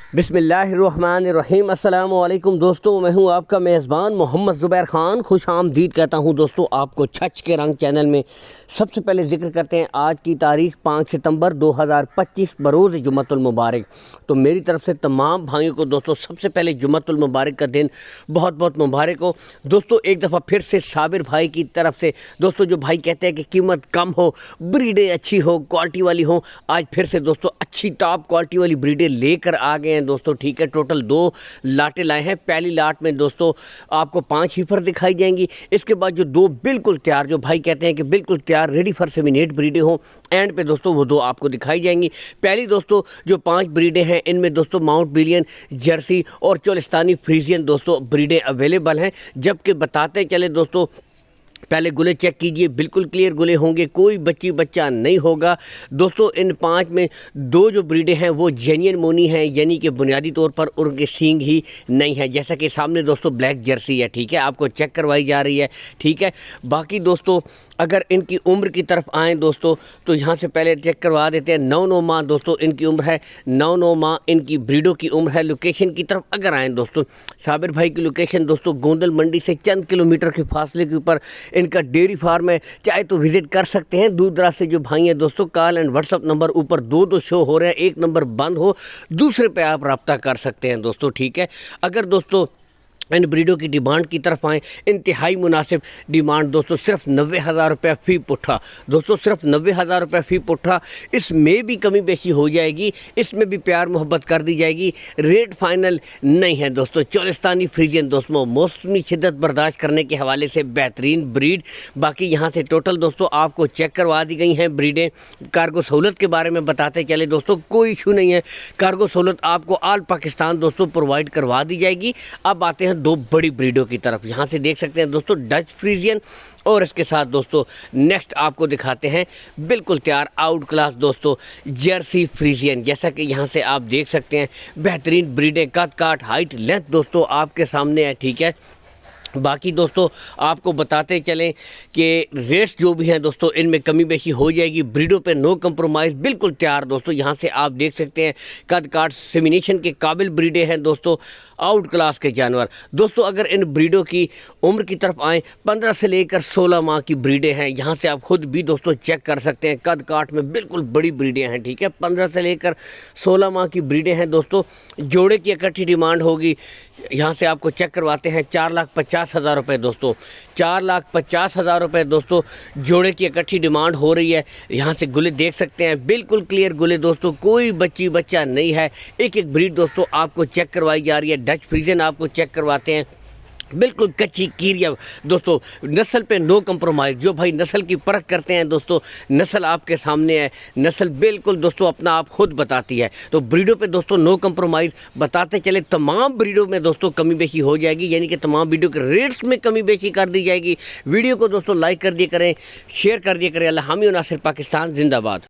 बिस्मिल्लाहिर्रहमानिर्रहीम। अस्सलाम वालेकुम दोस्तों, मैं हूं आपका मेज़बान मोहम्मद ज़ुबैर ख़ान। खुश आमदीद कहता हूं दोस्तों आपको छच के रंग चैनल में। सबसे पहले ज़िक्र करते हैं आज की तारीख़ 5 सितंबर 2025 बरोज़ जुम्मतुल मुबारक। तो मेरी तरफ़ से तमाम भाइयों को दोस्तों सबसे पहले जुम्मतुल मुबारक का दिन बहुत बहुत मुबारक हो। दोस्तों एक दफ़ा फिर से साबिर भाई की तरफ से दोस्तों जो भाई कहते हैं कि कीमत कम हो, ब्रीडें अच्छी हो, क्वालिटी वाली हो, आज फिर से दोस्तों अच्छी टॉप क्वालिटी वाली ब्रीडें लेकर आ गए हैं दोस्तों। ठीक है, टोटल 2 लाटें लाए हैं। पहली लाट में दोस्तों आपको 5 हीफर दिखाई जाएंगी। इसके बाद जो 2 बिल्कुल तैयार, जो भाई कहते हैं कि बिल्कुल तैयार रेडी फॉर सेमिनेट ब्रीडें हों, एंड पे दोस्तों वो 2 आपको दिखाई जाएंगी। पहली दोस्तों जो 5 ब्रीडें हैं इनमें दोस्तों माउंट बिलियन, जर्सी और चोलिस्तानी फ्रीजियन दोस्तों ब्रीडें अवेलेबल हैं। जबकि बताते चले दोस्तों, पहले गुले चेक कीजिए, बिल्कुल क्लियर गुले होंगे, कोई बच्चा नहीं होगा दोस्तों। इन 5 में 2 जो ब्रीडें हैं वो जेन्युइन मोनी हैं, यानी कि बुनियादी तौर पर उनके सींग ही नहीं है। जैसा कि सामने दोस्तों ब्लैक जर्सी है, ठीक है, आपको चेक करवाई जा रही है, ठीक है। बाकी दोस्तों अगर इनकी उम्र की तरफ आएँ दोस्तों तो यहाँ से पहले चेक करवा देते हैं। 9 माह दोस्तों इनकी उम्र है, 9 माह इनकी ब्रीडों की उम्र है। लोकेशन की तरफ अगर आएँ दोस्तों, साबिर भाई की लोकेशन दोस्तों गोंदल मंडी से चंद किलोमीटर के फासले के ऊपर इनका डेयरी फार्म है, चाहे तो विज़िट कर सकते हैं। दूर दराज से जो भाई हैं दोस्तों, कॉल एंड व्हाट्सअप नंबर ऊपर 2 शो हो रहे हैं, एक नंबर बंद हो, दूसरे पे आप रब्ता कर सकते हैं दोस्तों, ठीक है। अगर दोस्तों इन ब्रीडों की डिमांड की तरफ आएँ, इंतहाई मुनासिब डिमांड दोस्तों, सिर्फ 90,000 रुपये फ़ी पुट्ठा दोस्तों, सिर्फ 90,000 रुपये फ़ी पुट्ठा। इसमें भी कमी बेशी हो जाएगी, इसमें भी प्यार मोहब्बत कर दी जाएगी, रेट फाइनल नहीं है दोस्तों। चोलिस्तानी फ्रीजियन दोस्तों मौसमी शिद्दत बर्दाश्त करने के हवाले से बेहतरीन ब्रीड। बाकी यहाँ से टोटल दोस्तों आपको चेक करवा दी गई हैं ब्रीडें। कार्गो सहूलत के बारे में बताते चले दोस्तों, कोई इशू नहीं है, कार्गो सहूलत आपको ऑल पाकिस्तान दोस्तों प्रोवाइड करवा दी जाएगी। अब आते हैं 2 बड़ी ब्रीडों की तरफ। यहाँ से देख सकते हैं दोस्तों डच फ्रीजियन, और इसके साथ दोस्तों नेक्स्ट आपको दिखाते हैं बिल्कुल तैयार आउट क्लास दोस्तों जर्सी फ्रीजियन। जैसा कि यहाँ से आप देख सकते हैं बेहतरीन ब्रीडें, कद काट हाइट लेंथ दोस्तों आपके सामने है, ठीक है। बाकी दोस्तों आपको बताते चलें कि रेट्स जो भी हैं दोस्तों इनमें कमी बेशी हो जाएगी। ब्रीडों पे नो कंप्रोमाइज़, बिल्कुल तैयार दोस्तों। यहाँ से आप देख सकते हैं कद काट सेमिनेशन के काबिल ब्रीडें हैं दोस्तों, आउट क्लास के जानवर दोस्तों। अगर इन ब्रीडों की उम्र की तरफ आएँ, 15 से लेकर 16 माह की ब्रीडें हैं। यहाँ से आप खुद भी दोस्तों चेक कर सकते हैं, कद काट में बिल्कुल बड़ी ब्रीडें हैं, ठीक है। 15 से लेकर 16 माह की ब्रीडें हैं दोस्तों। जोड़े की इकट्ठी डिमांड होगी, यहाँ से आपको चेक करवाते हैं 4,50,000 रुपये दोस्तों, 4,50,000 रुपये दोस्तों जोड़े की इकट्ठी डिमांड हो रही है। यहाँ से गुले देख सकते हैं, बिल्कुल क्लियर गुले दोस्तों, कोई बच्चा नहीं है। एक एक ब्रीड दोस्तों आपको चेक करवाई जा रही है। डच फ्रीजियन आपको चेक करवाते हैं, बिल्कुल कच्ची कीरिया दोस्तों, नस्ल पे नो कंप्रोमाइज़। जो भाई नस्ल की परख करते हैं दोस्तों, नस्ल आपके सामने है, नस्ल बिल्कुल दोस्तों अपना आप खुद बताती है। तो ब्रीडों पे दोस्तों नो कंप्रोमाइज़। बताते चले तमाम ब्रीडों में दोस्तों कमी बेशी हो जाएगी, यानी कि तमाम ब्रीडों के रेट्स में कमी बेशी कर दी जाएगी। वीडियो को दोस्तों लाइक कर दिया करें, शेयर कर दिया करें। अल्लाह हामी और नासिर पाकिस्तान जिंदाबाद।